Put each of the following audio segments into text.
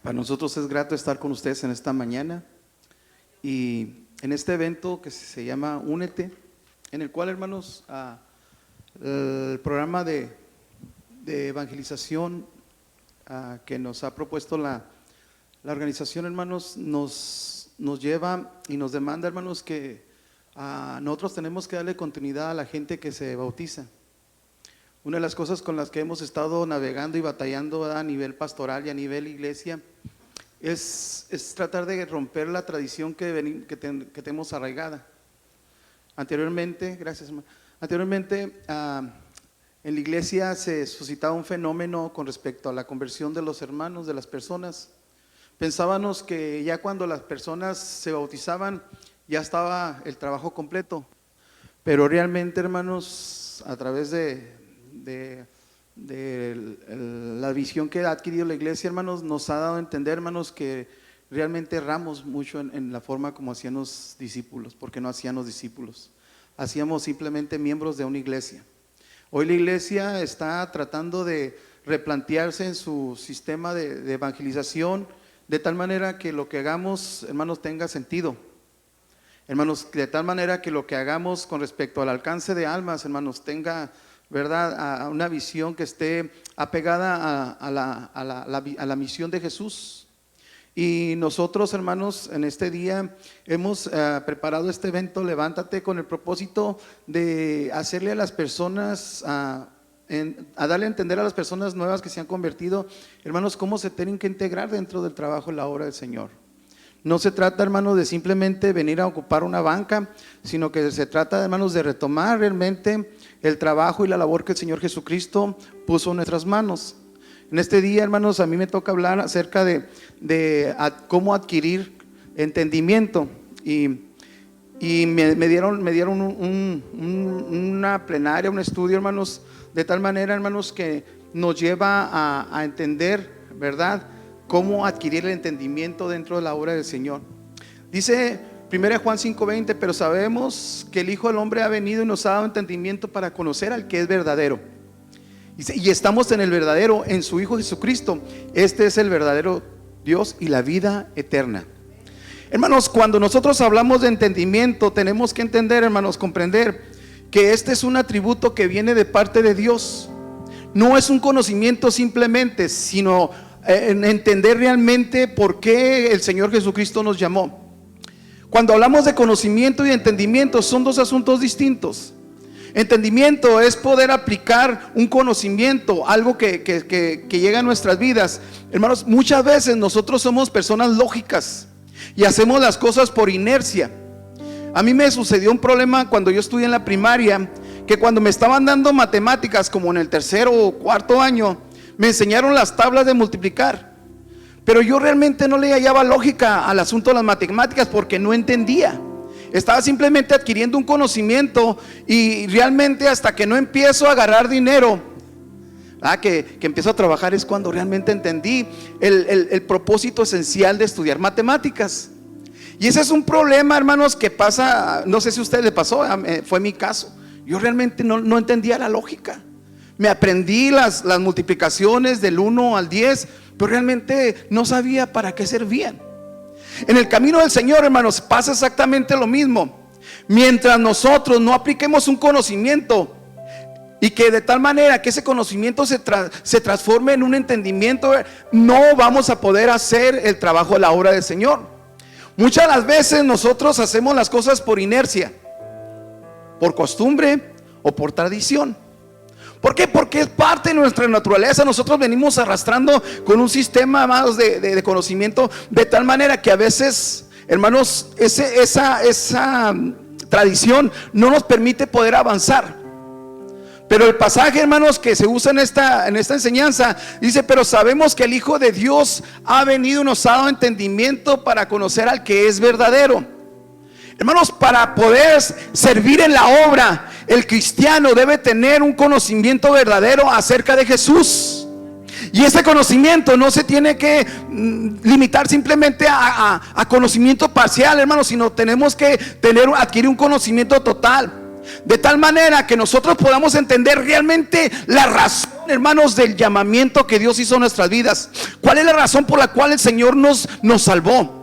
Para nosotros es grato estar con ustedes en esta mañana y en este evento que se llama Únete, en el cual, hermanos, el programa de evangelización que nos ha propuesto la organización, hermanos, nos lleva y nos demanda, hermanos, que nosotros tenemos que darle continuidad a la gente que se bautiza. Una de las cosas con las que hemos estado navegando y batallando a nivel pastoral y a nivel iglesia es tratar de romper la tradición que tenemos arraigada. Anteriormente, gracias, hermano. Anteriormente en la iglesia se suscitaba un fenómeno con respecto a la conversión de los hermanos, de las personas. Pensábamos que ya cuando las personas se bautizaban ya estaba el trabajo completo, pero realmente, hermanos, a través de la visión que ha adquirido la iglesia, hermanos, nos ha dado a entender, hermanos, que realmente erramos mucho en la forma como hacían los discípulos, porque no hacían los discípulos, hacíamos simplemente miembros de una iglesia. Hoy la iglesia está tratando de replantearse en su sistema de evangelización, de tal manera que lo que hagamos, hermanos, tenga sentido. Hermanos, de tal manera que lo que hagamos con respecto al alcance de almas, hermanos, tenga, ¿verdad?, a una visión que esté apegada a la misión de Jesús. Y nosotros, hermanos, en este día hemos preparado este evento Levántate con el propósito de hacerle a las personas, a darle a entender a las personas nuevas que se han convertido, hermanos, cómo se tienen que integrar dentro del trabajo y la obra del Señor. No se trata, hermanos, de simplemente venir a ocupar una banca, sino que se trata, hermanos, de retomar realmente el trabajo y la labor que el Señor Jesucristo puso en nuestras manos. En este día, hermanos, a mí me toca hablar acerca de cómo adquirir entendimiento y me dieron una plenaria, un estudio, hermanos, de tal manera, hermanos, que nos lleva a entender, ¿verdad?, cómo adquirir el entendimiento dentro de la obra del Señor. Dice 1 Juan 5:20, pero sabemos que el Hijo del Hombre ha venido y nos ha dado entendimiento para conocer al que es verdadero. Y estamos en el verdadero, en su Hijo Jesucristo. Este es el verdadero Dios y la vida eterna. Hermanos, cuando nosotros hablamos de entendimiento, tenemos que entender, hermanos, comprender que este es un atributo que viene de parte de Dios. No es un conocimiento simplemente, sino en entender realmente por qué el Señor Jesucristo nos llamó. Cuando hablamos de conocimiento y entendimiento, son dos asuntos distintos. Entendimiento es poder aplicar un conocimiento, algo que llega a nuestras vidas. Hermanos, muchas veces nosotros somos personas lógicas y hacemos las cosas por inercia. A mí me sucedió un problema cuando yo estudié en la primaria, que cuando me estaban dando matemáticas, como en el tercero o cuarto año, me enseñaron las tablas de multiplicar, pero yo realmente no le hallaba lógica al asunto de las matemáticas porque no entendía. Estaba simplemente adquiriendo un conocimiento y realmente hasta que no empiezo a agarrar dinero, que empiezo a trabajar, es cuando realmente entendí el propósito esencial de estudiar matemáticas. Y ese es un problema, hermanos, que pasa, no sé si a usted le pasó, fue mi caso. Yo realmente no entendía la lógica. Me aprendí las multiplicaciones del 1 al 10, pero realmente no sabía para qué servían. En el camino del Señor, hermanos, pasa exactamente lo mismo. Mientras nosotros no apliquemos un conocimiento y que de tal manera que ese conocimiento se transforme en un entendimiento, no vamos a poder hacer el trabajo de la obra del Señor. Muchas de las veces nosotros hacemos las cosas por inercia, por costumbre o por tradición. ¿Por qué? Porque es parte de nuestra naturaleza. Nosotros venimos arrastrando con un sistema más de conocimiento, de tal manera que a veces, hermanos, esa tradición no nos permite poder avanzar. Pero el pasaje, hermanos, que se usa en esta enseñanza dice: pero sabemos que el Hijo de Dios ha venido y nos ha dado entendimiento para conocer al que es verdadero. Hermanos, para poder servir en la obra, el cristiano debe tener un conocimiento verdadero acerca de Jesús. Y ese conocimiento no se tiene que limitar simplemente a conocimiento parcial, hermanos, sino tenemos que adquirir un conocimiento total. de tal manera que nosotros podamos entender realmente la razón, hermanos, del llamamiento que Dios hizo en nuestras vidas. ¿Cuál es la razón por la cual el Señor nos salvó?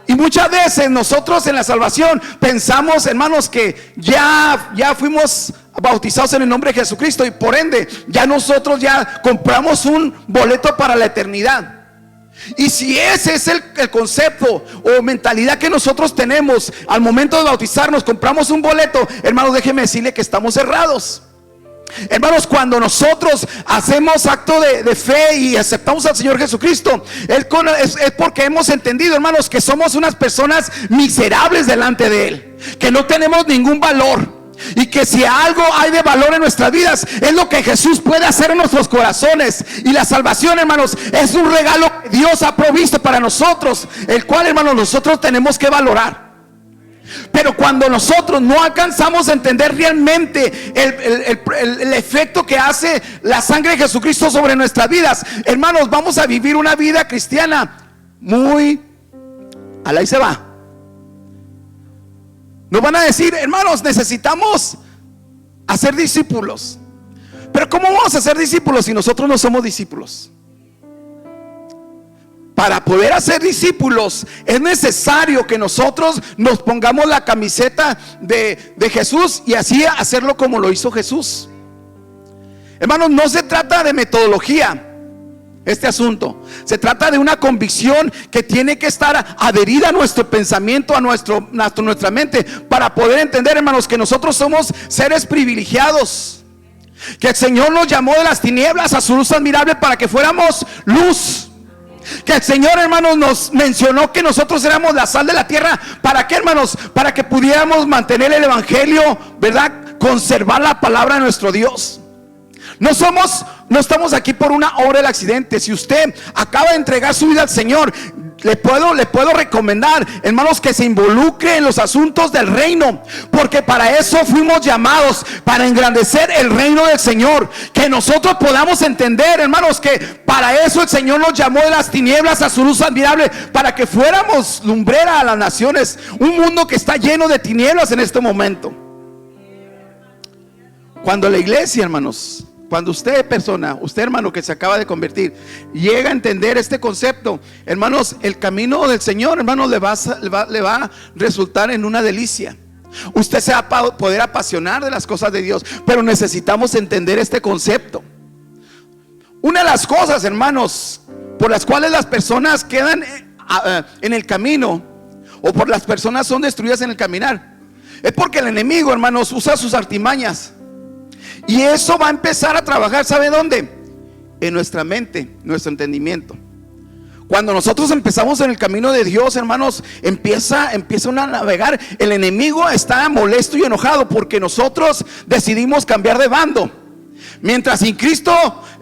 Y muchas veces nosotros en la salvación pensamos, hermanos, que ya fuimos bautizados en el nombre de Jesucristo y por ende ya nosotros ya compramos un boleto para la eternidad. Y si ese es el concepto o mentalidad que nosotros tenemos al momento de bautizarnos, compramos un boleto, hermanos, déjeme decirle que estamos errados. Hermanos, cuando nosotros hacemos acto de fe y aceptamos al Señor Jesucristo, es porque hemos entendido, hermanos, que somos unas personas miserables delante de Él, que no tenemos ningún valor, y que si algo hay de valor en nuestras vidas es lo que Jesús puede hacer en nuestros corazones. Y la salvación, hermanos, es un regalo que Dios ha provisto para nosotros, el cual, hermanos, nosotros tenemos que valorar. Pero cuando nosotros no alcanzamos a entender realmente el efecto que hace la sangre de Jesucristo sobre nuestras vidas, hermanos, vamos a vivir una vida cristiana muy a la y se va. Nos van a decir, hermanos, necesitamos hacer discípulos. Pero ¿cómo vamos a ser discípulos si nosotros no somos discípulos? Para poder hacer discípulos es necesario que nosotros nos pongamos la camiseta de Jesús y así hacerlo como lo hizo Jesús. Hermanos, no se trata de metodología este asunto. Se trata de una convicción que tiene que estar adherida a nuestro pensamiento, a nuestra mente, para poder entender, hermanos, que nosotros somos seres privilegiados, que el Señor nos llamó de las tinieblas a su luz admirable para que fuéramos luz. Que el Señor, hermanos, nos mencionó que nosotros éramos la sal de la tierra. ¿Para qué, hermanos? Para que pudiéramos mantener el evangelio, ¿verdad? Conservar la palabra de nuestro Dios. No estamos aquí por una obra del accidente. Si usted acaba de entregar su vida al Señor, le puedo recomendar, hermanos, que se involucre en los asuntos del reino, porque para eso fuimos llamados, para engrandecer el reino del Señor. Que nosotros podamos entender, hermanos, que para eso el Señor nos llamó de las tinieblas a su luz admirable, para que fuéramos lumbrera a las naciones. Un mundo que está lleno de tinieblas en este momento. Cuando la iglesia, hermanos, cuando usted hermano que se acaba de convertir, llega a entender este concepto, hermanos, el camino del Señor, hermanos, le va a resultar en una delicia. Usted se va a poder apasionar de las cosas de Dios, pero necesitamos entender este concepto. Una de las cosas, hermanos, por las cuales las personas quedan en el camino, o por las personas son destruidas en el caminar, es porque el enemigo, hermanos, usa sus artimañas. Y eso va a empezar a trabajar, ¿sabe dónde? En nuestra mente, nuestro entendimiento. Cuando nosotros empezamos en el camino de Dios, hermanos, empieza a navegar. El enemigo está molesto y enojado porque nosotros decidimos cambiar de bando. Mientras sin Cristo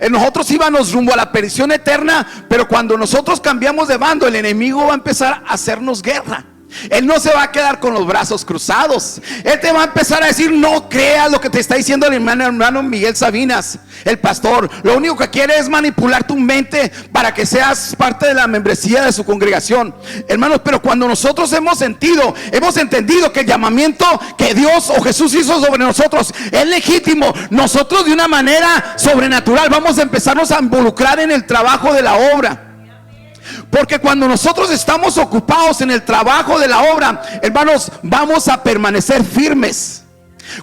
nosotros íbamos rumbo a la perdición eterna, pero cuando nosotros cambiamos de bando, el enemigo va a empezar a hacernos guerra. Él no se va a quedar con los brazos cruzados. Él te va a empezar a decir: no creas lo que te está diciendo el hermano Miguel Sabinas, el pastor. Lo único que quiere es manipular tu mente para que seas parte de la membresía de su congregación. Hermanos, pero cuando nosotros hemos entendido que el llamamiento que Dios o Jesús hizo sobre nosotros es legítimo, nosotros de una manera sobrenatural vamos a empezarnos a involucrar en el trabajo de la obra. Porque cuando nosotros estamos ocupados en el trabajo de la obra, hermanos, vamos a permanecer firmes.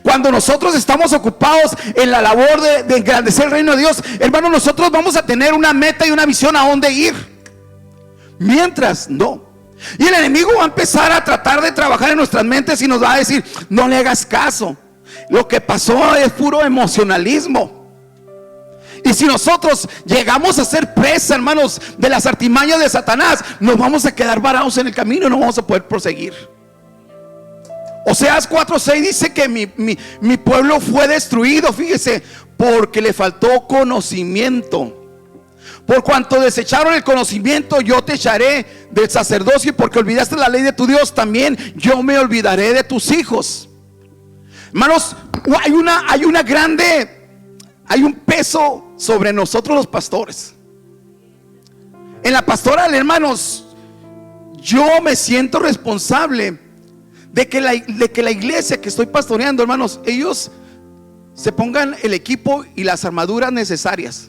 Cuando nosotros estamos ocupados en la labor de engrandecer el reino de Dios, hermanos, nosotros vamos a tener una meta y una visión a dónde ir. Mientras no. Y el enemigo va a empezar a tratar de trabajar en nuestras mentes y nos va a decir: no le hagas caso. Lo que pasó es puro emocionalismo. Y si nosotros llegamos a ser presa, hermanos, de las artimañas de Satanás, nos vamos a quedar varados en el camino y no vamos a poder proseguir. Oseas 4:6 dice que mi pueblo fue destruido, fíjese, porque le faltó conocimiento. Por cuanto desecharon el conocimiento, yo te echaré del sacerdocio, y porque olvidaste la ley de tu Dios, también yo me olvidaré de tus hijos. Hermanos, hay un peso sobre nosotros los pastores. En la pastoral, hermanos, yo me siento responsable de que la iglesia que estoy pastoreando, hermanos, ellos se pongan el equipo y las armaduras necesarias.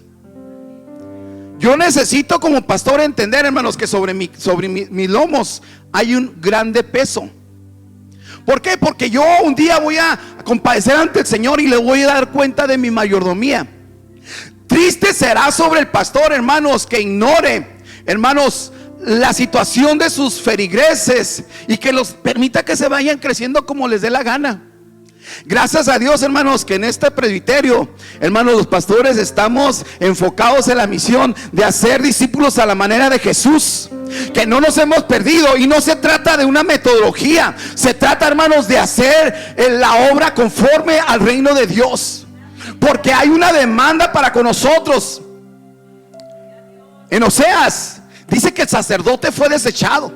Yo necesito como pastor entender, hermanos, que sobre mis lomos hay un grande peso. ¿Por qué? Porque yo un día voy a compadecer ante el Señor y le voy a dar cuenta de mi mayordomía. Triste será sobre el pastor, hermanos, que ignore, hermanos, la situación de sus feligreses y que los permita que se vayan creciendo como les dé la gana. Gracias a Dios, hermanos, que en este presbiterio, hermanos, los pastores estamos enfocados en la misión de hacer discípulos a la manera de Jesús, que no nos hemos perdido. Y no se trata de una metodología, se trata, hermanos, de hacer la obra conforme al reino de Dios, porque hay una demanda para con nosotros. En Oseas dice que el sacerdote fue desechado.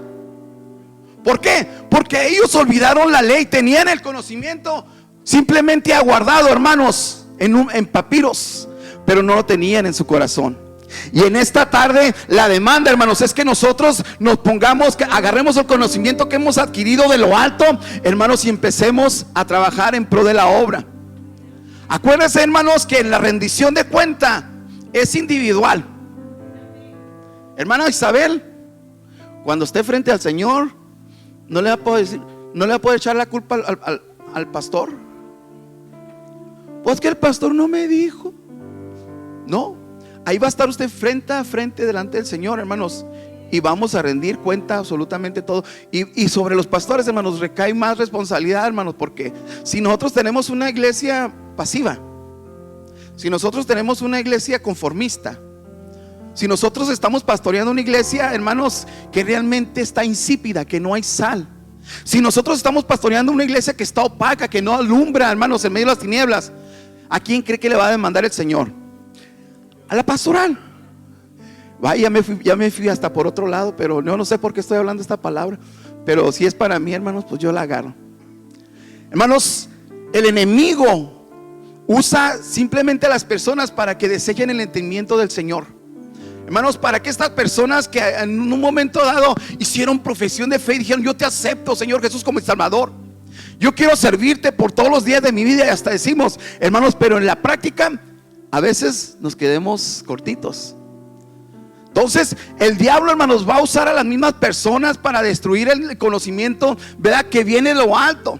¿Por qué? Porque ellos olvidaron la ley, tenían el conocimiento simplemente aguardado, hermanos, en papiros, pero no lo tenían en su corazón. Y en esta tarde la demanda, hermanos, es que nosotros nos pongamos, que agarremos el conocimiento que hemos adquirido de lo alto, hermanos, y empecemos a trabajar en pro de la obra. Acuérdense, hermanos, que en la rendición de cuenta es individual. Hermana Isabel, cuando esté frente al Señor, no le va a poder decir, no le va a poder echar la culpa al pastor. Pues que el pastor no me dijo. No, ahí va a estar usted frente a frente delante del Señor, hermanos, y vamos a rendir cuenta absolutamente todo. Y sobre los pastores, hermanos, recae más responsabilidad, hermanos, porque si nosotros tenemos una iglesia pasiva, si nosotros tenemos una iglesia conformista, si nosotros estamos pastoreando una iglesia, hermanos, que realmente está insípida, que no hay sal, si nosotros estamos pastoreando una iglesia que está opaca, que no alumbra, hermanos, en medio de las tinieblas, ¿a quién cree que le va a demandar el Señor? A la pastoral. Vaya, ya me fui hasta por otro lado, pero no sé por qué estoy hablando esta palabra, pero si es para mí, hermanos, pues yo la agarro. Hermanos, el enemigo usa simplemente a las personas para que desechen el entendimiento del Señor. Hermanos, para que estas personas que en un momento dado hicieron profesión de fe y dijeron: yo te acepto, Señor Jesús, como mi Salvador, yo quiero servirte por todos los días de mi vida. Y hasta decimos, hermanos, pero en la práctica a veces nos quedemos cortitos. Entonces el diablo, hermanos, va a usar a las mismas personas para destruir el conocimiento, ¿verdad?, que viene de lo alto,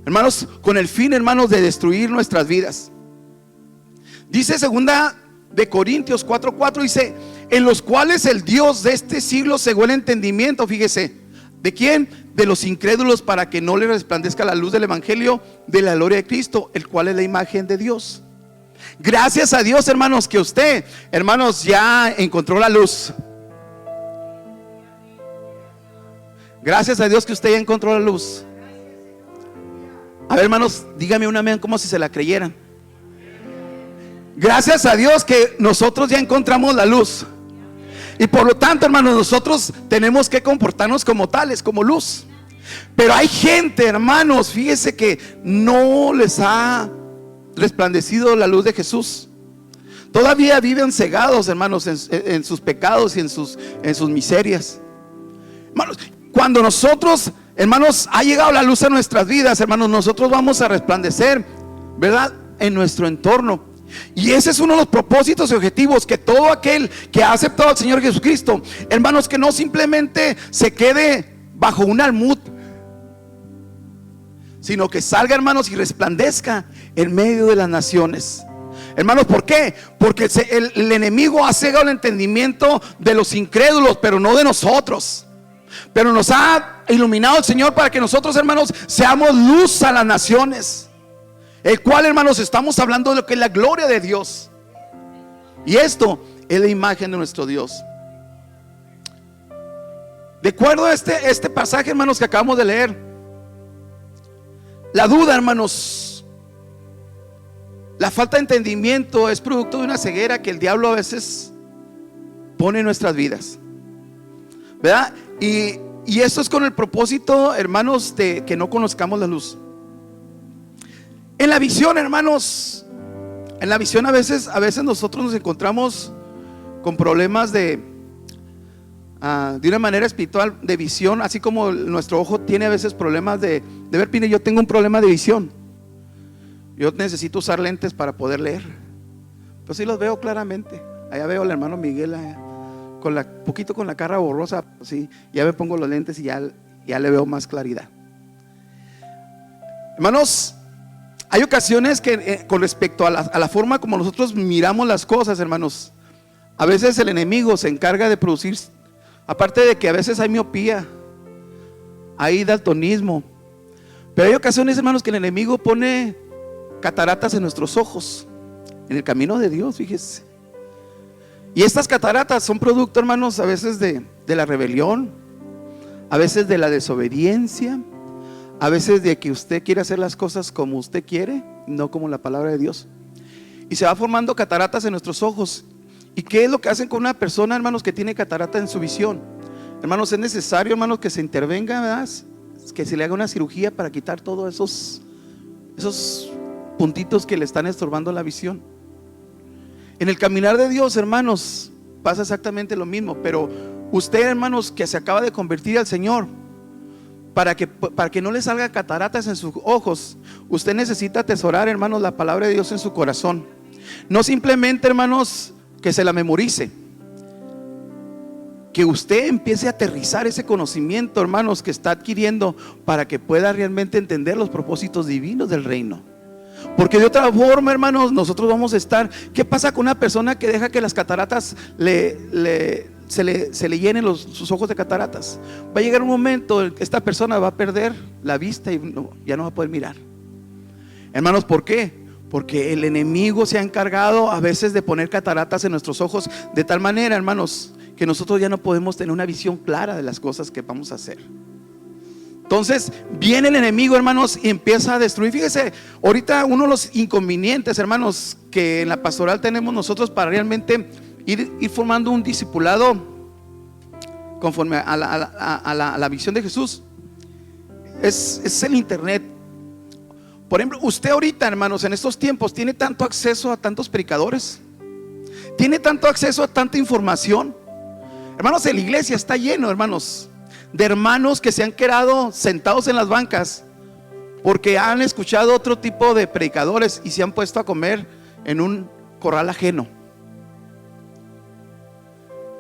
hermanos, con el fin, hermanos, de destruir nuestras vidas. Dice segunda de Corintios 4:4, dice: en los cuales el Dios de este siglo cegó el entendimiento. Fíjese, ¿de quién? De los incrédulos, para que no le resplandezca la luz del evangelio de la gloria de Cristo, el cual es la imagen de Dios. Gracias a Dios, hermanos, que usted, hermanos, ya encontró la luz. Gracias a Dios que usted ya encontró la luz. A ver, hermanos, dígame un amén como si se la creyeran. Gracias a Dios que nosotros ya encontramos la luz. Y por lo tanto, hermanos, nosotros tenemos que comportarnos como tales, como luz. Pero hay gente, hermanos, fíjese, que no les ha resplandecido la luz de Jesús. Todavía viven cegados, hermanos, en sus pecados y en sus miserias. Hermanos, cuando nosotros, hermanos, ha llegado la luz a nuestras vidas, hermanos, nosotros vamos a resplandecer, ¿verdad?, en nuestro entorno. Y ese es uno de los propósitos y objetivos, que todo aquel que ha aceptado al Señor Jesucristo, hermanos, que no simplemente se quede bajo un almud, sino que salga, hermanos, y resplandezca en medio de las naciones. Hermanos, ¿por qué? Porque el enemigo ha cegado el entendimiento de los incrédulos, pero no de nosotros. Pero nos ha iluminado el Señor para que nosotros, hermanos, seamos luz a las naciones. El cual, hermanos, estamos hablando de lo que es la gloria de Dios. Y esto es la imagen de nuestro Dios. De acuerdo a este pasaje, hermanos, que acabamos de leer, la duda, hermanos, la falta de entendimiento es producto de una ceguera que el diablo a veces pone en nuestras vidas, ¿verdad? Y eso es con el propósito, hermanos, de que no conozcamos la luz. En la visión, hermanos, en la visión a veces nosotros nos encontramos con problemas de de una manera espiritual, de visión, así como nuestro ojo tiene a veces problemas de ver. Pine, yo tengo un problema de visión. Yo necesito usar lentes para poder leer, pues sí los veo claramente. Allá veo al hermano Miguel con la cara borrosa, sí, ya me pongo los lentes y ya le veo más claridad. Hermanos, hay ocasiones que con respecto a la forma como nosotros miramos las cosas, hermanos, a veces el enemigo se encarga de producir, aparte de que a veces hay miopía, hay daltonismo, pero hay ocasiones, hermanos, que el enemigo pone cataratas en nuestros ojos, en el camino de Dios, fíjese. Y estas cataratas son producto, hermanos, a veces de la rebelión, a veces de la desobediencia, a veces de que usted quiere hacer las cosas como usted quiere, no como la palabra de Dios. Y se va formando cataratas en nuestros ojos. ¿Y qué es lo que hacen con una persona, hermanos, que tiene catarata en su visión? Hermanos, es necesario, hermanos, que se intervenga, ¿verdad? Que se le haga una cirugía para quitar todos esos puntitos que le están estorbando la visión. En el caminar de Dios, hermanos, pasa exactamente lo mismo. Pero usted, hermanos, que se acaba de convertir al Señor, para que no le salga cataratas en sus ojos, usted necesita atesorar, hermanos, la palabra de Dios en su corazón. No simplemente, hermanos, que se la memorice, que usted empiece a aterrizar ese conocimiento, hermanos, que está adquiriendo, para que pueda realmente entender los propósitos divinos del reino. Porque de otra forma, hermanos, nosotros vamos a estar. ¿Qué pasa con una persona que deja que las cataratas se le llenen sus ojos de cataratas? Va a llegar un momento en que esta persona va a perder la vista y ya no va a poder mirar. Hermanos, ¿por qué? Porque el enemigo se ha encargado a veces de poner cataratas en nuestros ojos, de tal manera, hermanos, que nosotros ya no podemos tener una visión clara de las cosas que vamos a hacer. Entonces viene el enemigo, hermanos, y empieza a destruir. Fíjese, ahorita uno de los inconvenientes, hermanos, que en la pastoral tenemos nosotros para realmente ir formando un discipulado conforme a la visión de Jesús, es el internet. Por ejemplo, usted ahorita, hermanos, en estos tiempos tiene tanto acceso a tantos predicadores, tiene tanto acceso a tanta información. Hermanos, en la iglesia está lleno, hermanos, de hermanos que se han quedado sentados en las bancas porque han escuchado otro tipo de predicadores y se han puesto a comer en un corral ajeno.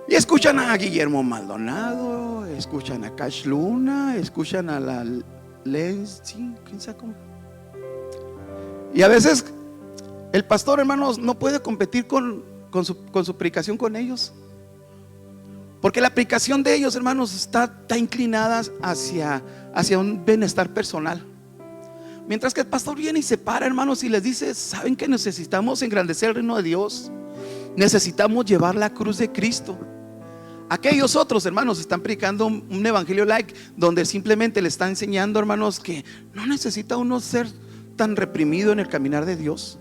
Y escuchan a Guillermo Maldonado, escuchan a Cash Luna, escuchan a la Lenzi, quién sabe cómo. Y a veces el pastor, hermanos, no puede competir con su predicación con ellos, porque la predicación de ellos, hermanos, está inclinada hacia un bienestar personal. Mientras que el pastor viene y se para, hermanos, y les dice: ¿saben que necesitamos engrandecer el reino de Dios? Necesitamos llevar la cruz de Cristo. Aquellos otros, hermanos, están predicando un evangelio like, donde simplemente le están enseñando, hermanos, que no necesita uno ser tan reprimido en el caminar de Dios.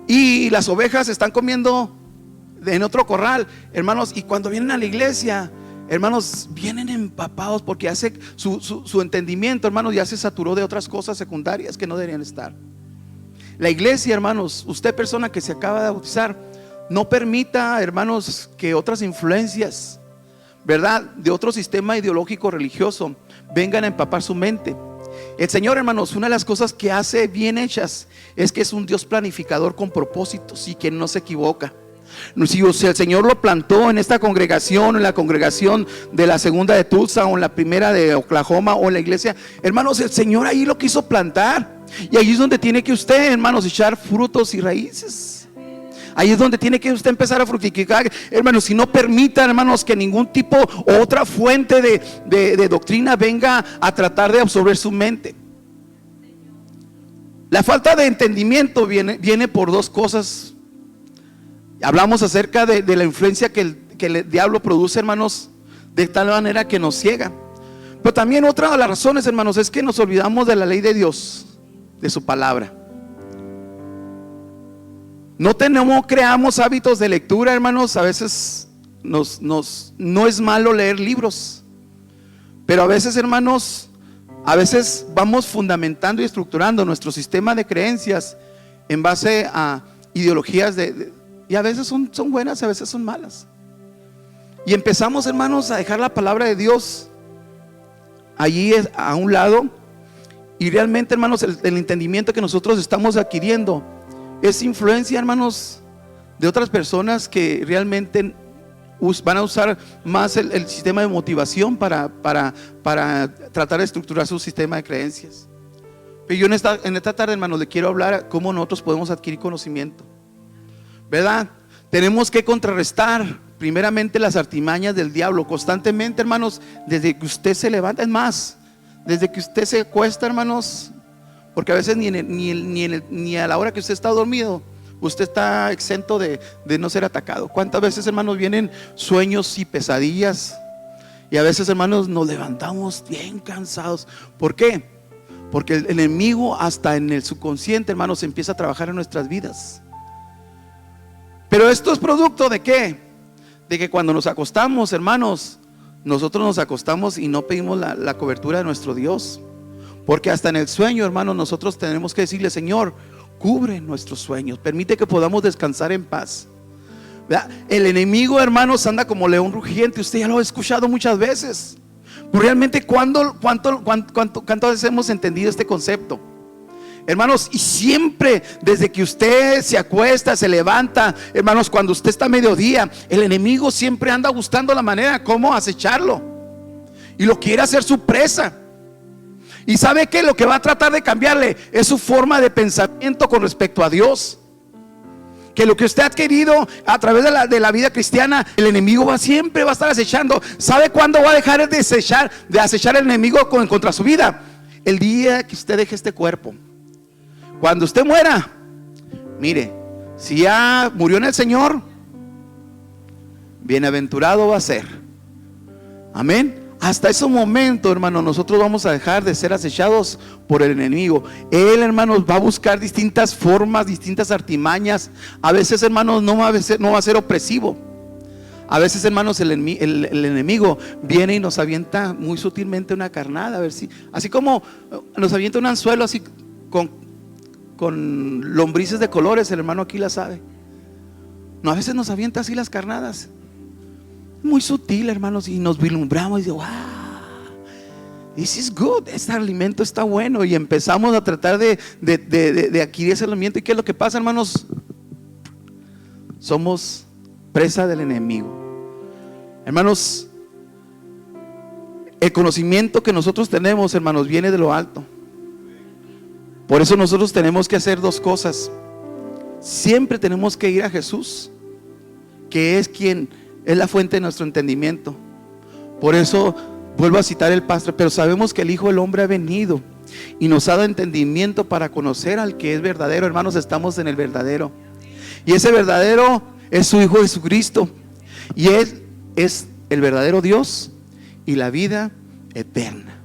Y las ovejas están comiendo en otro corral, hermanos, y cuando vienen a la iglesia, hermanos, vienen empapados porque hace su entendimiento, hermanos, ya se saturó de otras cosas secundarias que no deberían estar. La iglesia, hermanos, usted, persona que se acaba de bautizar, no permita, hermanos, que otras influencias, ¿verdad?, de otro sistema ideológico religioso vengan a empapar su mente. El Señor, hermanos, una de las cosas que hace bien hechas es que es un Dios planificador con propósitos y que no se equivoca. Si el Señor lo plantó en esta congregación, en la congregación de la segunda de Tulsa, o en la primera de Oklahoma, o en la iglesia, hermanos, el Señor ahí lo quiso plantar. Y ahí es donde tiene que usted, hermanos, echar frutos y raíces. Ahí es donde tiene que usted empezar a fructificar, hermanos. Si no permita, hermanos, que ningún tipo o otra fuente de doctrina venga a tratar de absorber su mente. La falta de entendimiento viene por dos cosas. Hablamos acerca de la influencia que el diablo produce, hermanos, de tal manera que nos ciega. Pero también otra de las razones, hermanos, es que nos olvidamos de la ley de Dios, de su palabra. No creamos hábitos de lectura, hermanos. A veces no es malo leer libros, pero a veces, hermanos, vamos fundamentando y estructurando nuestro sistema de creencias en base a ideologías y a veces son buenas, a veces son malas. Y empezamos, hermanos, a dejar la palabra de Dios allí a un lado. Y realmente, hermanos, el entendimiento que nosotros estamos adquiriendo es influencia, hermanos, de otras personas que realmente van a usar más el sistema de motivación para tratar de estructurar su sistema de creencias. Pero yo en esta tarde, hermanos, le quiero hablar a cómo nosotros podemos adquirir conocimiento, ¿verdad? Tenemos que contrarrestar primeramente las artimañas del diablo constantemente, hermanos, desde que usted se levanta. Es más, desde que usted se acuesta, hermanos, porque a veces ni a la hora que usted está dormido usted está exento de no ser atacado. ¿Cuántas veces, hermanos, vienen sueños y pesadillas? Y a veces, hermanos, nos levantamos bien cansados. ¿Por qué? Porque el enemigo hasta en el subconsciente, hermanos, empieza a trabajar en nuestras vidas. Pero esto es producto ¿de qué? De que cuando nos acostamos, hermanos, nosotros nos acostamos y no pedimos la cobertura de nuestro Dios. Porque hasta en el sueño, hermanos, nosotros tenemos que decirle: Señor, cubre nuestros sueños, permite que podamos descansar en paz, ¿verdad? El enemigo, hermanos, anda como león rugiente. Usted ya lo ha escuchado muchas veces. Pero realmente, ¿cuántas veces hemos entendido este concepto? Hermanos, y siempre desde que usted se acuesta, se levanta, hermanos, cuando usted está a mediodía, el enemigo siempre anda buscando la manera cómo acecharlo y lo quiere hacer su presa. Y sabe que lo que va a tratar de cambiarle es su forma de pensamiento con respecto a Dios. Que lo que usted ha adquirido a través de la vida cristiana, el enemigo siempre va a estar acechando. ¿Sabe cuándo va a dejar de acechar el enemigo contra su vida? El día que usted deje este cuerpo. Cuando usted muera, mire, si ya murió en el Señor, bienaventurado va a ser. Amén. Hasta ese momento, hermano, nosotros vamos a dejar de ser acechados por el enemigo. Él, hermanos, va a buscar distintas formas, distintas artimañas. A veces, hermanos, no va a ser opresivo. A veces, hermanos, el enemigo viene y nos avienta muy sutilmente una carnada, a ver si, así como nos avienta un anzuelo así con lombrices de colores. El hermano aquí la sabe. No, a veces nos avienta así las carnadas, muy sutil, hermanos, y nos vislumbramos y digo: wow, this is good, este alimento está bueno. Y empezamos a tratar de adquirir ese alimento. ¿Y qué es lo que pasa, hermanos? Somos presa del enemigo. Hermanos, el conocimiento que nosotros tenemos, hermanos, viene de lo alto. Por eso nosotros tenemos que hacer dos cosas. Siempre tenemos que ir a Jesús, que es quien es la fuente de nuestro entendimiento. Por eso vuelvo a citar el pastor: pero sabemos que el Hijo del Hombre ha venido y nos ha dado entendimiento para conocer al que es verdadero. Hermanos, estamos en el verdadero, y ese verdadero es su Hijo Jesucristo, y Él es el verdadero Dios y la vida eterna.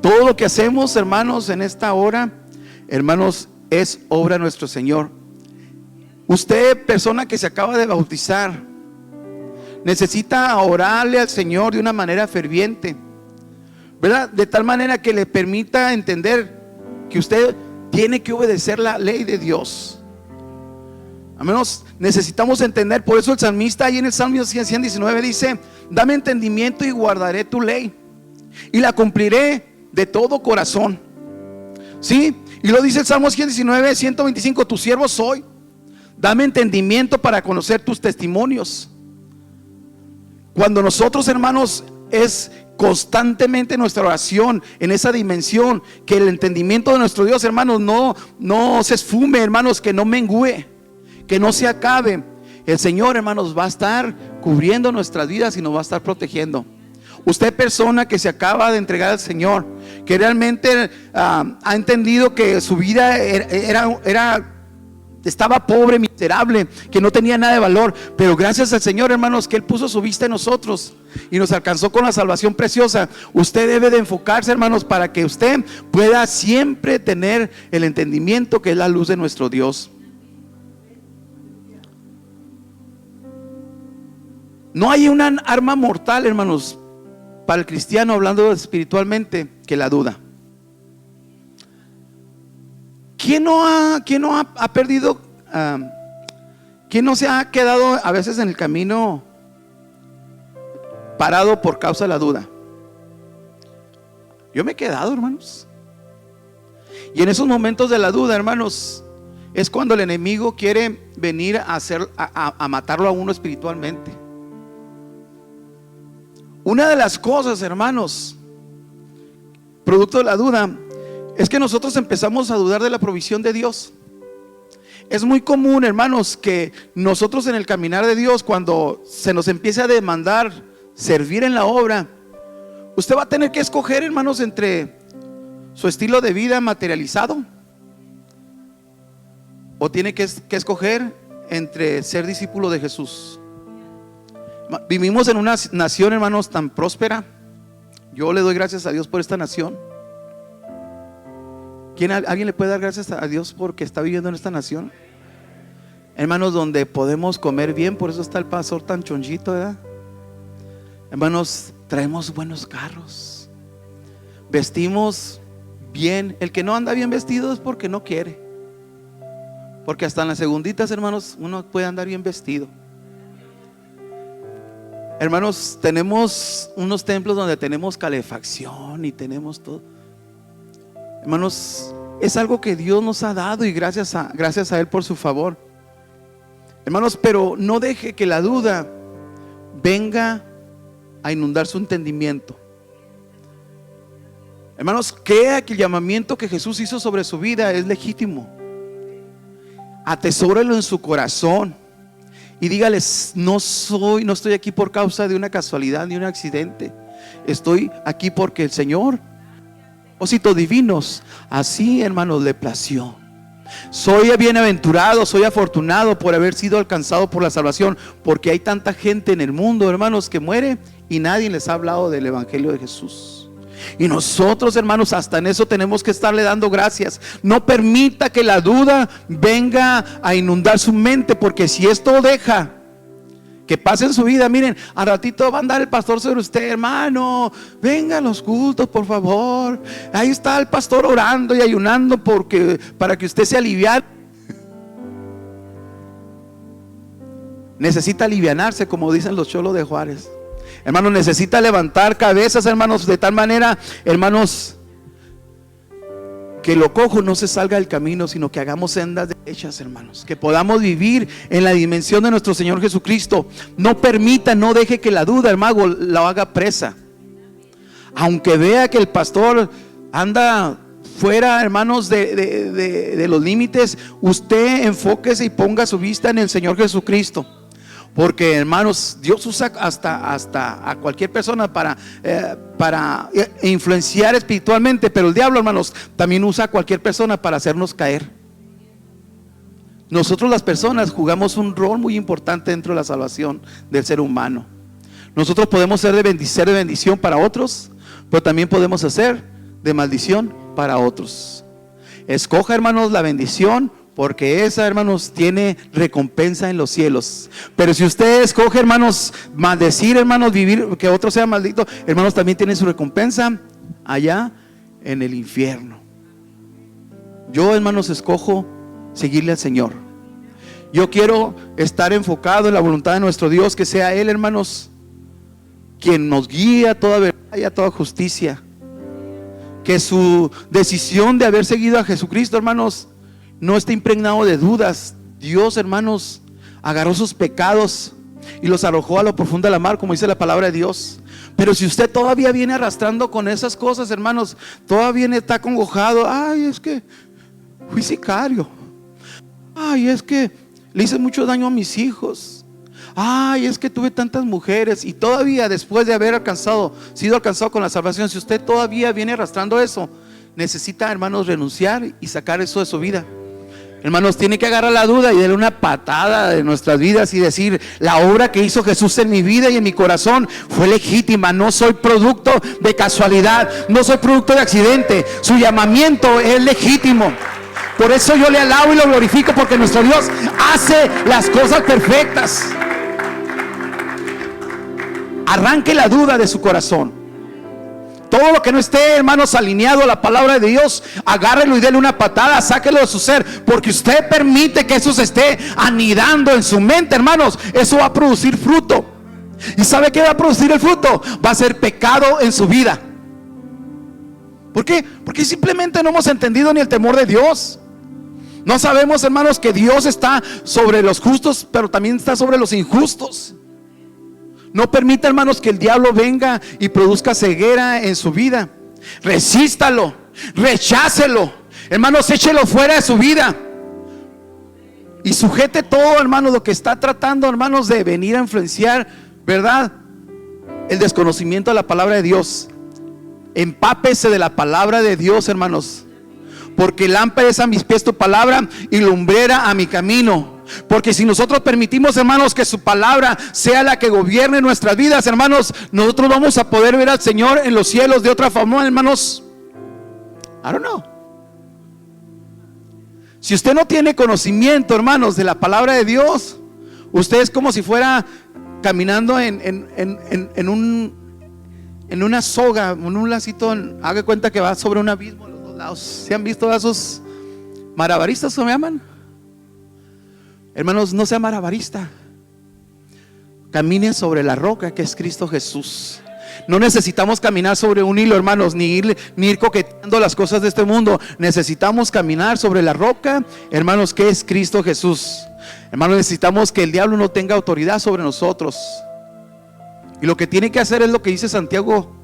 Todo lo que hacemos, hermanos, en esta hora, hermanos, es obra de nuestro Señor. Usted, persona que se acaba de bautizar, necesita orarle al Señor de una manera ferviente, ¿verdad? De tal manera que le permita entender que usted tiene que obedecer la ley de Dios. A menos necesitamos entender. Por eso el salmista ahí en el Salmo 119 dice: dame entendimiento y guardaré tu ley, y la cumpliré de todo corazón. ¿Sí? Y lo dice el Salmo 119, 125: tu siervo soy, dame entendimiento para conocer tus testimonios. Cuando nosotros, hermanos, es constantemente nuestra oración en esa dimensión, que el entendimiento de nuestro Dios, hermanos, no se esfume, hermanos, que no mengüe, que no se acabe. El Señor, hermanos, va a estar cubriendo nuestras vidas y nos va a estar protegiendo. Usted, persona que se acaba de entregar al Señor, que realmente ha entendido que su vida estaba pobre, miserable, que no tenía nada de valor, pero gracias al Señor, hermanos, que Él puso su vista en nosotros y nos alcanzó con la salvación preciosa. Usted debe de enfocarse, hermanos, para que usted pueda siempre tener el entendimiento que es la luz de nuestro Dios. No hay una arma mortal, hermanos, para el cristiano, hablando espiritualmente, que la duda. ¿Quién no ha perdido? ¿Quién no se ha quedado a veces en el camino parado por causa de la duda. Yo me he quedado, hermanos. Y en esos momentos de la duda, hermanos, es cuando el enemigo quiere venir a matarlo a uno espiritualmente. Una de las cosas, hermanos, producto de la duda, es que nosotros empezamos a dudar de la provisión de Dios. Es muy común, hermanos, que nosotros en el caminar de Dios, cuando se nos empiece a demandar servir en la obra, usted va a tener que escoger, hermanos, entre su estilo de vida materializado, o tiene que escoger entre ser discípulo de Jesús. Vivimos en una nación, hermanos, tan próspera. Yo le doy gracias a Dios por esta nación. ¿Alguien le puede dar gracias a Dios porque está viviendo en esta nación? Hermanos, donde podemos comer bien, por eso está el pastor tan chonchito, ¿verdad? Hermanos, traemos buenos carros, vestimos bien. El que no anda bien vestido es porque no quiere, porque hasta en las segunditas, hermanos, uno puede andar bien vestido. Hermanos, tenemos unos templos donde tenemos calefacción y tenemos todo. Hermanos, es algo que Dios nos ha dado y gracias a Él por su favor. Hermanos, pero no deje que la duda venga a inundar su entendimiento. Hermanos, crea que el llamamiento que Jesús hizo sobre su vida es legítimo. Atesórelo en su corazón y dígales: no estoy aquí por causa de una casualidad ni un accidente. Estoy aquí porque el Señor, propósitos divinos, así, hermanos, le plació. Soy bienaventurado, soy afortunado por haber sido alcanzado por la salvación, porque hay tanta gente en el mundo, hermanos, que muere y nadie les ha hablado del evangelio de Jesús. Y nosotros, hermanos, hasta en eso tenemos que estarle dando gracias. No permita que la duda venga a inundar su mente, porque si esto deja que pase en su vida, miren, al ratito va a andar el pastor sobre usted: hermano, venga a los cultos, por favor. Ahí está el pastor orando y ayunando para que usted se aliviane. Necesita alivianarse, como dicen los cholos de Juárez. Hermanos, necesita levantar cabezas, hermanos, de tal manera, hermanos, que lo cojo no se salga del camino, sino que hagamos sendas derechas, hermanos. Que podamos vivir en la dimensión de nuestro Señor Jesucristo. No permita, no deje que la duda, hermano, la haga presa. Aunque vea que el pastor anda fuera, hermanos, de los límites, usted enfóquese y ponga su vista en el Señor Jesucristo. Porque, hermanos, Dios usa hasta a cualquier persona para influenciar espiritualmente. Pero el diablo, hermanos, también usa a cualquier persona para hacernos caer. Nosotros, las personas, jugamos un rol muy importante dentro de la salvación del ser humano. Nosotros podemos ser de bendición para otros, pero también podemos hacer de maldición para otros. Escoja, hermanos, la bendición, porque esa, hermanos, tiene recompensa en los cielos. Pero si usted escoge, hermanos, maldecir, hermanos, vivir, que otro sea maldito, hermanos, también tiene su recompensa allá en el infierno. Yo, hermanos, escojo seguirle al Señor. Yo quiero estar enfocado en la voluntad de nuestro Dios, que sea Él, hermanos, quien nos guía a toda verdad y a toda justicia. Que su decisión de haber seguido a Jesucristo, hermanos, no esté impregnado de dudas. Dios, hermanos, agarró sus pecados y los arrojó a lo profundo de la mar, como dice la palabra de Dios. Pero si usted todavía viene arrastrando con esas cosas, hermanos, todavía está acongojado: ay, es que fui sicario, ay, es que le hice mucho daño a mis hijos, ay, es que tuve tantas mujeres. Y todavía, después de haber sido alcanzado con la salvación, si usted todavía viene arrastrando eso, necesita, hermanos, renunciar y sacar eso de su vida. Hermanos, tiene que agarrar la duda y darle una patada de nuestras vidas y decir: la obra que hizo Jesús en mi vida y en mi corazón fue legítima. No soy producto de casualidad, no soy producto de accidente. Su llamamiento es legítimo. Por eso yo le alabo y lo glorifico, porque nuestro Dios hace las cosas perfectas. Arranque la duda de su corazón. Todo lo que no esté, hermanos, alineado a la palabra de Dios, agárrelo y déle una patada, sáquelo de su ser. Porque usted permite que eso se esté anidando en su mente, hermanos, eso va a producir fruto. ¿Y sabe qué va a producir el fruto? Va a ser pecado en su vida. ¿Por qué? Porque simplemente no hemos entendido ni el temor de Dios. No sabemos, hermanos, que Dios está sobre los justos, pero también está sobre los injustos. No permita, hermanos, que el diablo venga y produzca ceguera en su vida. Resístalo, rechácelo, hermanos, échelo fuera de su vida. Y sujete todo, hermanos, lo que está tratando, hermanos, de venir a influenciar, ¿verdad? El desconocimiento de la palabra de Dios. Empápese de la palabra de Dios, hermanos, porque lámpara es a mis pies tu palabra y lumbrera a mi camino. Porque si nosotros permitimos, hermanos, que su palabra sea la que gobierne nuestras vidas, hermanos, nosotros vamos a poder ver al Señor en los cielos de otra forma, hermanos. I don't know. Si usted no tiene conocimiento, hermanos, de la palabra de Dios, usted es como si fuera caminando en una soga, en un lacito. Haga cuenta que va sobre un abismo a los dos lados. ¿Se han visto esos malabaristas, o me llaman? Hermanos, no sea malabarista. Camine sobre la roca que es Cristo Jesús. No necesitamos caminar sobre un hilo, hermanos, ni ir coqueteando las cosas de este mundo. Necesitamos caminar sobre la roca, hermanos, que es Cristo Jesús. Hermanos, necesitamos que el diablo no tenga autoridad sobre nosotros. Y lo que tiene que hacer es lo que dice Santiago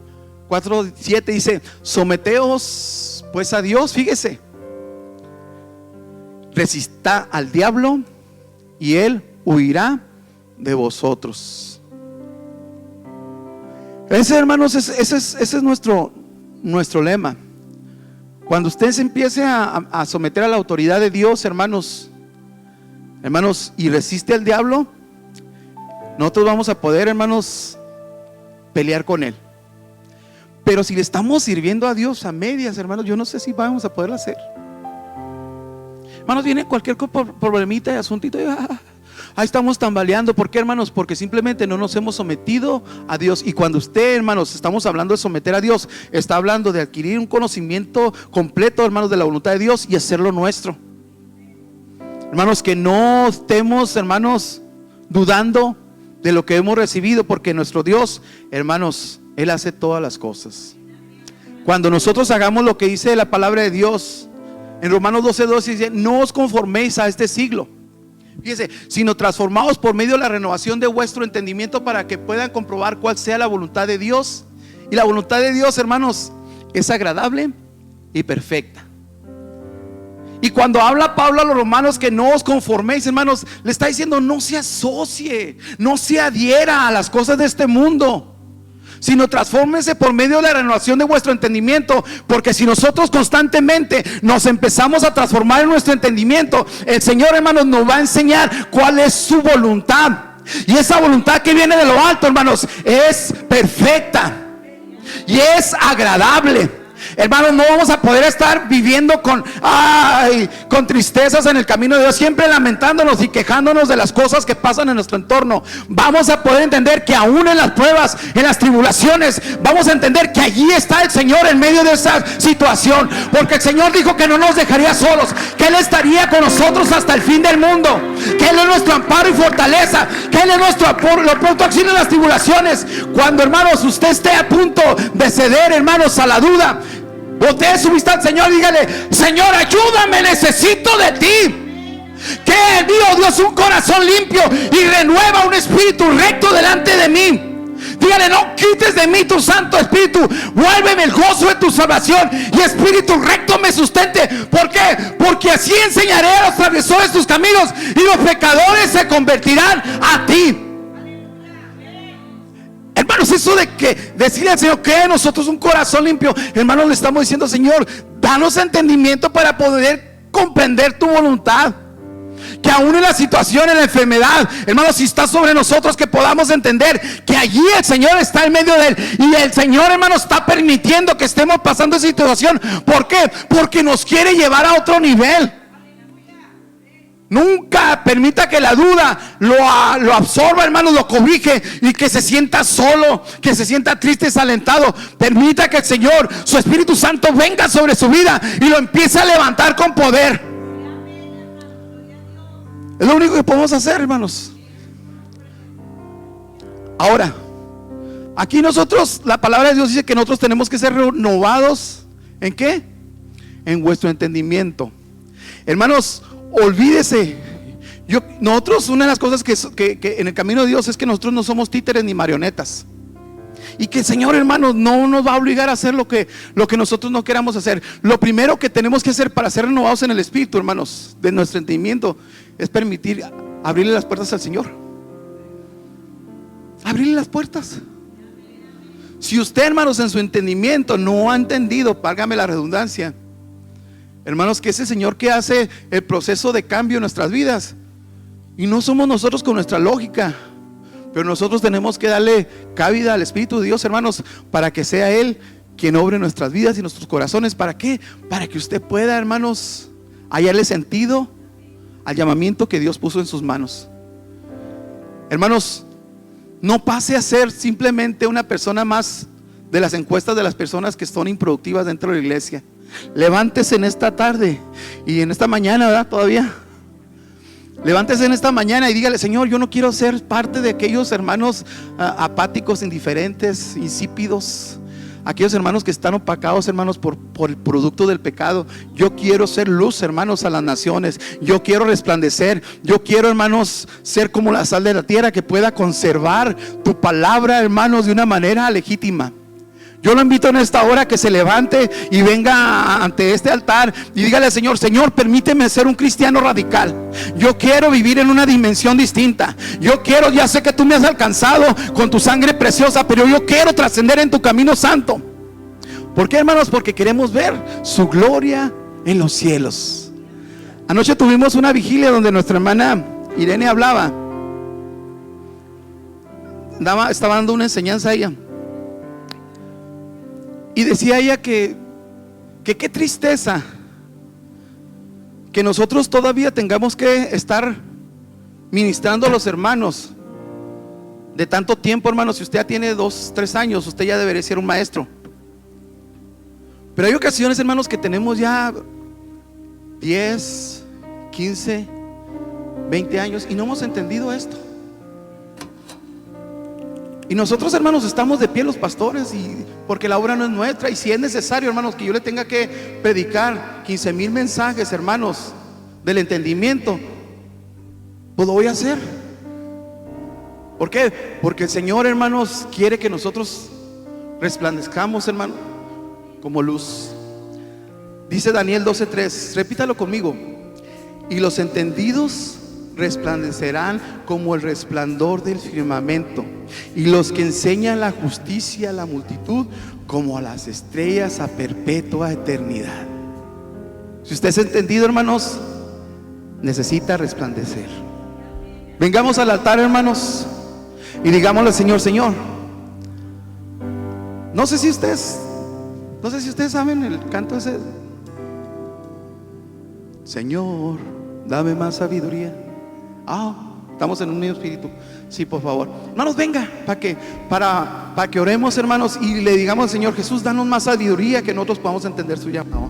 4:7. Dice: someteos pues a Dios. Fíjese, resistad al diablo y él huirá de vosotros. Ese, hermanos, ese es nuestro lema. Cuando usted se empiece a someter a la autoridad de Dios, hermanos, y resiste al diablo, nosotros vamos a poder, hermanos, pelear con él. Pero si le estamos sirviendo a Dios a medias, hermanos, yo no sé si vamos a poderlo hacer. Hermanos, viene cualquier problemita y asuntito y ahí estamos tambaleando. ¿Por qué, hermanos? Porque simplemente no nos hemos sometido a Dios. Y cuando usted, hermanos, estamos hablando de someter a Dios, está hablando de adquirir un conocimiento completo, hermanos, de la voluntad de Dios y hacerlo nuestro. Hermanos, que no estemos, hermanos, dudando de lo que hemos recibido, porque nuestro Dios, hermanos, Él hace todas las cosas. Cuando nosotros hagamos lo que dice la palabra de Dios en Romanos 12:2, dice: no os conforméis a este siglo, fíjese, sino transformaos por medio de la renovación de vuestro entendimiento, para que puedan comprobar cuál sea la voluntad de Dios. Y la voluntad de Dios, hermanos, es agradable y perfecta. Y cuando habla Pablo a los romanos que no os conforméis, hermanos, le está diciendo: no se asocie, no se adhiera a las cosas de este mundo, sino transfórmese por medio de la renovación de vuestro entendimiento. Porque si nosotros constantemente nos empezamos a transformar en nuestro entendimiento, el Señor, hermanos, nos va a enseñar cuál es su voluntad. Y esa voluntad que viene de lo alto, hermanos, es perfecta y es agradable. Hermanos, no vamos a poder estar viviendo con tristezas en el camino de Dios, siempre lamentándonos y quejándonos de las cosas que pasan en nuestro entorno. Vamos a poder entender que aún en las pruebas, en las tribulaciones, vamos a entender que allí está el Señor en medio de esa situación, porque el Señor dijo que no nos dejaría solos, que Él estaría con nosotros hasta el fin del mundo, que Él es nuestro amparo y fortaleza, que Él es nuestro pronto auxilio en las tribulaciones. Cuando, hermanos, usted esté a punto de ceder, hermanos, a la duda, voltee su vista al Señor y dígale: Señor, ayúdame, necesito de ti. Que envío, Dios, un corazón limpio y renueva un espíritu recto delante de mí. Dígale: no quites de mí tu Santo Espíritu, vuélveme el gozo de tu salvación y espíritu recto me sustente. ¿Por qué? Porque así enseñaré a los transgresores tus caminos y los pecadores se convertirán a ti. Hermanos, eso de que decirle al Señor que nosotros un corazón limpio, hermanos, le estamos diciendo: Señor, danos entendimiento para poder comprender tu voluntad. Que aún en la situación, en la enfermedad, hermanos, si está sobre nosotros, que podamos entender que allí el Señor está en medio de él. Y el Señor, hermanos, está permitiendo que estemos pasando esa situación. ¿Por qué? Porque nos quiere llevar a otro nivel. Nunca permita que la duda lo absorba, hermanos, lo cobije y que se sienta solo, que se sienta triste y desalentado. Permita que el Señor, su Espíritu Santo, venga sobre su vida y lo empiece a levantar con poder. Es lo único que podemos hacer, hermanos. Ahora, aquí nosotros, la palabra de Dios dice que nosotros tenemos que ser renovados. ¿En qué? En vuestro entendimiento. Hermanos, olvídese. Nosotros, una de las cosas que en el camino de Dios es que nosotros no somos títeres ni marionetas. Y que el Señor, hermanos, no nos va a obligar a hacer lo que nosotros no queramos hacer. Lo primero que tenemos que hacer para ser renovados en el Espíritu, hermanos, de nuestro entendimiento, es permitir abrirle las puertas al Señor. Abrirle las puertas. Si usted, hermanos, en su entendimiento no ha entendido, válgame la redundancia, hermanos, que ese Señor que hace el proceso de cambio en nuestras vidas, y no somos nosotros con nuestra lógica, pero nosotros tenemos que darle cabida al Espíritu de Dios, hermanos, para que sea Él quien obre nuestras vidas y nuestros corazones. ¿Para qué? Para que usted pueda, hermanos, hallarle sentido al llamamiento que Dios puso en sus manos. Hermanos, no pase a ser simplemente una persona más de las encuestas de las personas que son improductivas dentro de la iglesia. Levántese en esta tarde y en esta mañana, ¿verdad? Todavía. Levántese en esta mañana y dígale: Señor, yo no quiero ser parte de aquellos hermanos apáticos, indiferentes, insípidos, aquellos hermanos que están opacados, hermanos, por el producto del pecado. Yo quiero ser luz, hermanos, a las naciones. Yo quiero resplandecer. Yo quiero, hermanos, ser como la sal de la tierra, que pueda conservar tu palabra, hermanos, de una manera legítima. Yo lo invito en esta hora que se levante y venga ante este altar y dígale al Señor: Señor, permíteme ser un cristiano radical. Yo quiero vivir en una dimensión distinta. Yo quiero, ya sé que tú me has alcanzado con tu sangre preciosa, pero yo quiero trascender en tu camino santo. ¿Por qué, hermanos? Porque queremos ver su gloria en los cielos. Anoche tuvimos una vigilia donde nuestra hermana Irene hablaba. Estaba dando una enseñanza a ella. Y decía ella que qué tristeza que nosotros todavía tengamos que estar ministrando a los hermanos de tanto tiempo, hermanos. Si usted ya tiene 2, 3 años, usted ya debería ser un maestro. Pero hay ocasiones, hermanos, que tenemos ya 10, 15, 20 años y no hemos entendido esto. Y nosotros, hermanos, estamos de pie los pastores, y porque la obra no es nuestra. Y si es necesario, hermanos, que yo le tenga que predicar 15,000 mensajes, hermanos, del entendimiento, pues lo voy a hacer. ¿Por qué? Porque el Señor, hermanos, quiere que nosotros resplandezcamos, hermano, como luz. Dice Daniel 12:3, repítalo conmigo: y los entendidos resplandecerán como el resplandor del firmamento, y los que enseñan la justicia a la multitud como a las estrellas a perpetua eternidad. Si usted es entendido, hermanos, necesita resplandecer. Vengamos al altar, hermanos, y digámosle al Señor: Señor, no sé si ustedes saben el canto ese: Señor, dame más sabiduría. Estamos en un mismo espíritu. Sí, por favor, hermanos, venga para que oremos, hermanos, y le digamos al Señor: Jesús, danos más sabiduría, que nosotros podamos entender su llamado.